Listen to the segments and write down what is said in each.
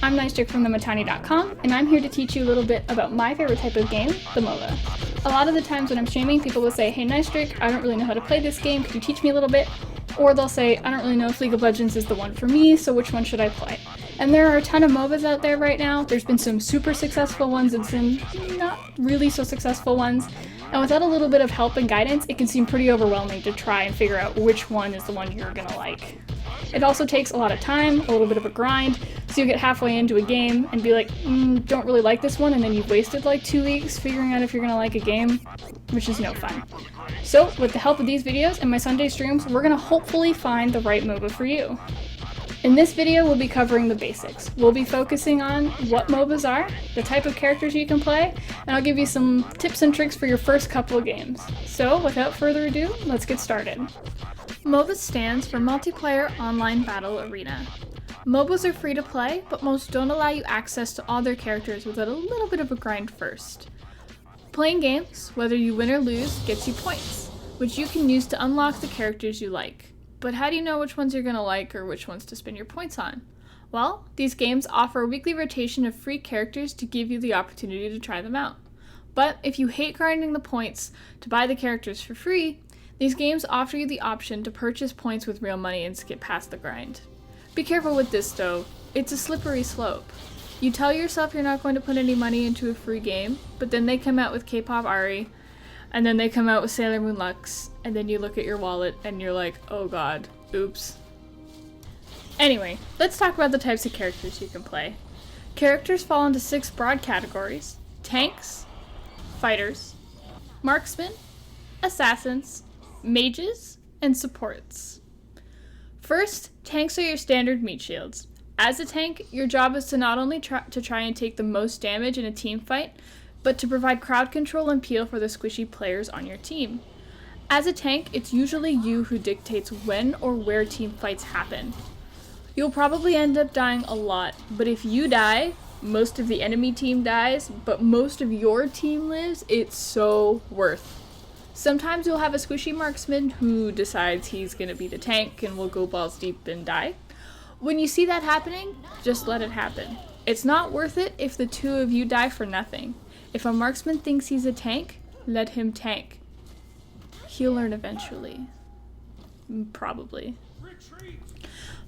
I'm Nystrik from thematani.com, and I'm here to teach you a little bit about my favorite type of game, the MOBA. A lot of the times when I'm streaming, people will say, "Hey Nystrik, I don't really know how to play this game, could you teach me a little bit?" Or they'll say, "I don't really know if League of Legends is the one for me, so which one should I play?" And there are a ton of MOBAs out there right now. There's been some super successful ones and some not really so successful ones. And without a little bit of help and guidance, it can seem pretty overwhelming to try and figure out which one is the one you're gonna like. It also takes a lot of time, a little bit of a grind, so you'll get halfway into a game and be like, don't really like this one, and then you've wasted like 2 weeks figuring out if you're gonna like a game, which is no fun. So, with the help of these videos and my Sunday streams, we're gonna hopefully find the right MOBA for you. In this video, we'll be covering the basics. We'll be focusing on what MOBAs are, the type of characters you can play, and I'll give you some tips and tricks for your first couple of games. So, without further ado, let's get started. MOBA stands for Multiplayer Online Battle Arena. MOBAs are free to play, but most don't allow you access to all their characters without a little bit of a grind first. Playing games, whether you win or lose, gets you points, which you can use to unlock the characters you like. But how do you know which ones you're going to like or which ones to spend your points on? Well, these games offer a weekly rotation of free characters to give you the opportunity to try them out. But if you hate grinding the points to buy the characters for free, these games offer you the option to purchase points with real money and skip past the grind. Be careful with this though, it's a slippery slope. You tell yourself you're not going to put any money into a free game, but then they come out with K-pop Ari, and then they come out with Sailor Moon Lux, and then you look at your wallet and you're like, oh god, oops. Anyway, let's talk about the types of characters you can play. Characters fall into 6 broad categories: tanks, fighters, marksmen, assassins, mages, and supports. First, tanks are your standard Meatshields. As a tank, your job is to not only try and take the most damage in a team fight, but to provide crowd control and peel for the squishy players on your team. As a tank, it's usually you who dictates when or where team fights happen. You'll probably end up dying a lot, but if you die, most of the enemy team dies, but most of your team lives, it's so worth. Sometimes you'll have a squishy marksman who decides he's gonna be the tank and will go balls deep and die. When you see that happening, just let it happen. It's not worth it if the two of you die for nothing. If a marksman thinks he's a tank, let him tank. He'll learn eventually. Probably.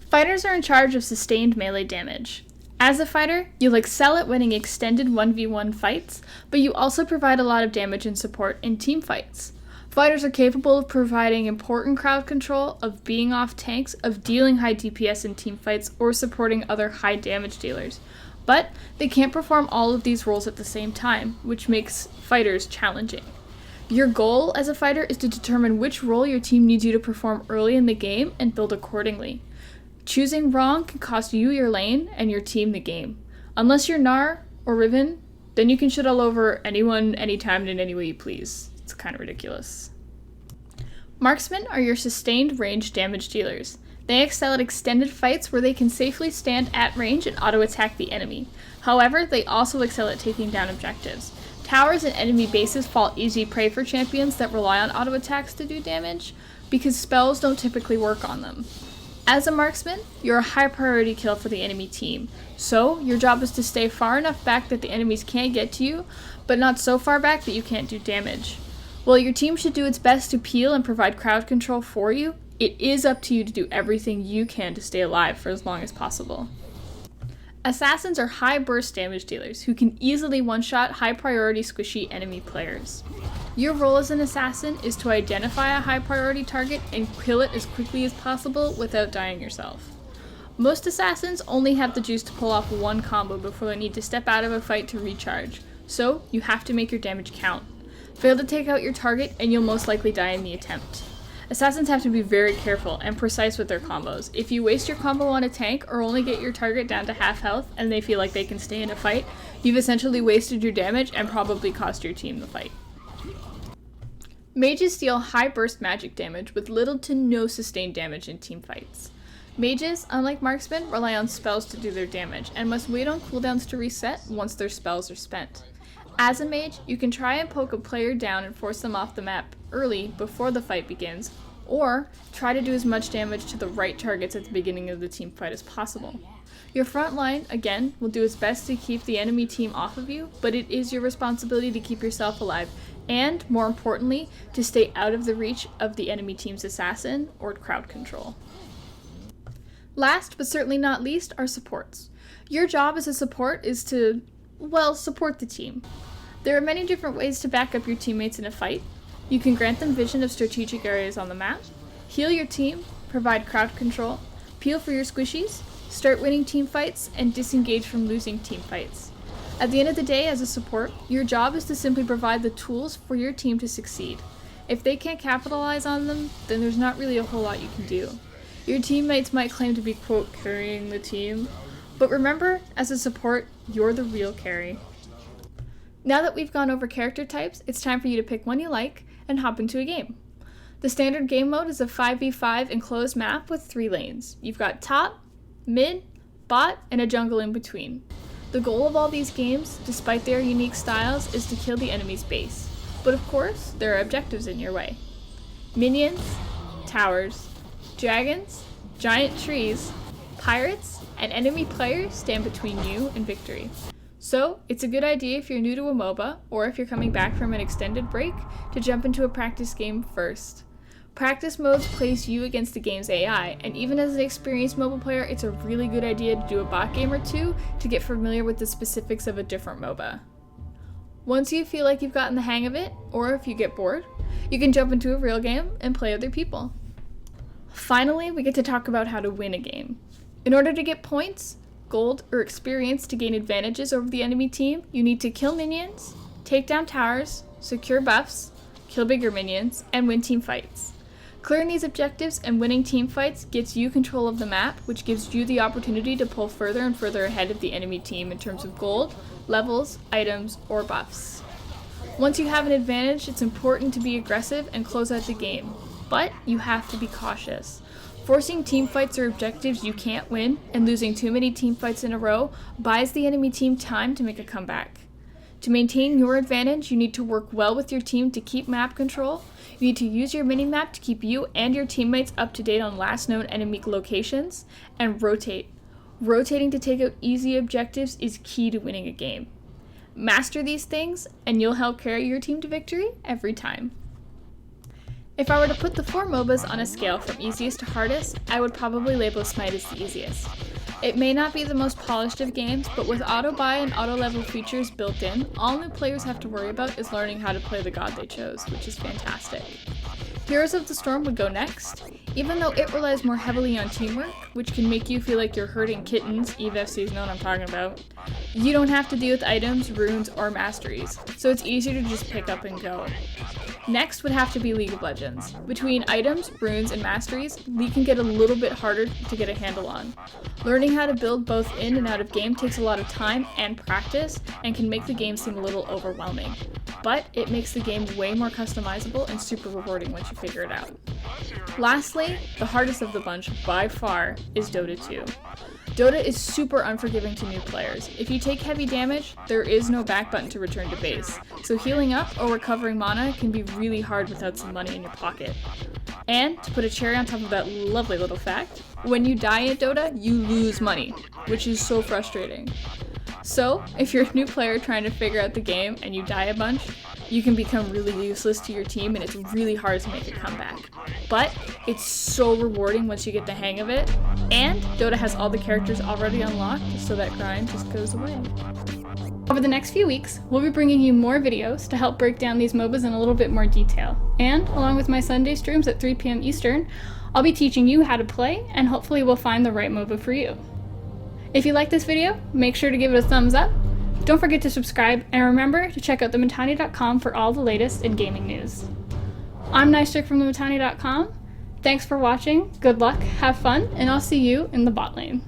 Fighters are in charge of sustained melee damage. As a fighter, you'll excel at winning extended 1v1 fights, but you also provide a lot of damage and support in team fights. Fighters are capable of providing important crowd control, of being off tanks, of dealing high DPS in team fights, or supporting other high damage dealers. But they can't perform all of these roles at the same time, which makes fighters challenging. Your goal as a fighter is to determine which role your team needs you to perform early in the game and build accordingly. Choosing wrong can cost you your lane and your team the game. Unless you're Gnar or Riven, then you can shit all over anyone, anytime, and in any way you please. It's kind of ridiculous. Marksmen are your sustained range damage dealers. They excel at extended fights where they can safely stand at range and auto-attack the enemy. However, they also excel at taking down objectives. Towers and enemy bases fall easy prey for champions that rely on auto-attacks to do damage, because spells don't typically work on them. As a marksman, you're a high priority kill for the enemy team, so your job is to stay far enough back that the enemies can't get to you, but not so far back that you can't do damage. While your team should do its best to peel and provide crowd control for you, it is up to you to do everything you can to stay alive for as long as possible. Assassins are high burst damage dealers who can easily one-shot high priority squishy enemy players. Your role as an assassin is to identify a high priority target and kill it as quickly as possible without dying yourself. Most assassins only have the juice to pull off one combo before they need to step out of a fight to recharge, so you have to make your damage count. Fail to take out your target and you'll most likely die in the attempt. Assassins have to be very careful and precise with their combos. If you waste your combo on a tank or only get your target down to half health and they feel like they can stay in a fight, you've essentially wasted your damage and probably cost your team the fight. Mages deal high burst magic damage with little to no sustained damage in team fights. Mages, unlike marksmen, rely on spells to do their damage and must wait on cooldowns to reset once their spells are spent. As a mage, you can try and poke a player down and force them off the map early before the fight begins, or try to do as much damage to the right targets at the beginning of the team fight as possible. Your front line, again, will do its best to keep the enemy team off of you, but it is your responsibility to keep yourself alive, and, more importantly, to stay out of the reach of the enemy team's assassin or crowd control. Last, but certainly not least, are supports. Your job as a support is to, well, support the team. There are many different ways to back up your teammates in a fight. You can grant them vision of strategic areas on the map, heal your team, provide crowd control, peel for your squishies, start winning team fights, and disengage from losing team fights. At the end of the day, as a support, your job is to simply provide the tools for your team to succeed. If they can't capitalize on them, then there's not really a whole lot you can do. Your teammates might claim to be, quote, carrying the team, but remember, as a support, you're the real carry. Now that we've gone over character types, it's time for you to pick one you like and hop into a game. The standard game mode is a 5v5 enclosed map with 3 lanes. You've got top, mid, bot, and a jungle in between. The goal of all these games, despite their unique styles, is to kill the enemy's base. But of course, there are objectives in your way. Minions, towers, dragons, giant trees, pirates, and enemy players stand between you and victory. So, it's a good idea if you're new to a MOBA, or if you're coming back from an extended break, to jump into a practice game first. Practice modes place you against the game's AI, and even as an experienced MOBA player, it's a really good idea to do a bot game or two to get familiar with the specifics of a different MOBA. Once you feel like you've gotten the hang of it, or if you get bored, you can jump into a real game and play other people. Finally, we get to talk about how to win a game. In order to get points, gold, or experience to gain advantages over the enemy team, you need to kill minions, take down towers, secure buffs, kill bigger minions, and win team fights. Clearing these objectives and winning team fights gets you control of the map, which gives you the opportunity to pull further and further ahead of the enemy team in terms of gold, levels, items, or buffs. Once you have an advantage, it's important to be aggressive and close out the game, but you have to be cautious. Forcing team fights or objectives you can't win and losing too many team fights in a row buys the enemy team time to make a comeback. To maintain your advantage, you need to work well with your team to keep map control. You need to use your minimap to keep you and your teammates up to date on last known enemy locations, and rotate. Rotating to take out easy objectives is key to winning a game. Master these things, and you'll help carry your team to victory every time. If I were to put the 4 MOBAs on a scale from easiest to hardest, I would probably label Smite as the easiest. It may not be the most polished of games, but with auto-buy and auto-level features built in, all new players have to worry about is learning how to play the god they chose, which is fantastic. Heroes of the Storm would go next. Even though it relies more heavily on teamwork, which can make you feel like you're herding kittens, EVFCs know what I'm talking about, you don't have to deal with items, runes, or masteries, so it's easier to just pick up and go. Next would have to be League of Legends. Between items, runes, and masteries, League can get a little bit harder to get a handle on. Learning how to build both in and out of game takes a lot of time and practice, and can make the game seem a little overwhelming. But it makes the game way more customizable and super rewarding once you figure it out. Lastly, the hardest of the bunch by far is Dota 2. Dota is super unforgiving to new players. If you take heavy damage, there is no back button to return to base, so healing up or recovering mana can be really hard without some money in your pocket. And, to put a cherry on top of that lovely little fact, when you die in Dota, you lose money, which is so frustrating. So, if you're a new player trying to figure out the game and you die a bunch, you can become really useless to your team and it's really hard to make a comeback. But it's so rewarding once you get the hang of it, and Dota has all the characters already unlocked, so that grind just goes away. Over the next few weeks, we'll be bringing you more videos to help break down these MOBAs in a little bit more detail. And, along with my Sunday streams at 3 p.m. Eastern, I'll be teaching you how to play, and hopefully we'll find the right MOBA for you. If you like this video, make sure to give it a thumbs up. Don't forget to subscribe, and remember to check out thematani.com for all the latest in gaming news. I'm Nystrik from thematani.com. Thanks for watching, good luck, have fun, and I'll see you in the bot lane.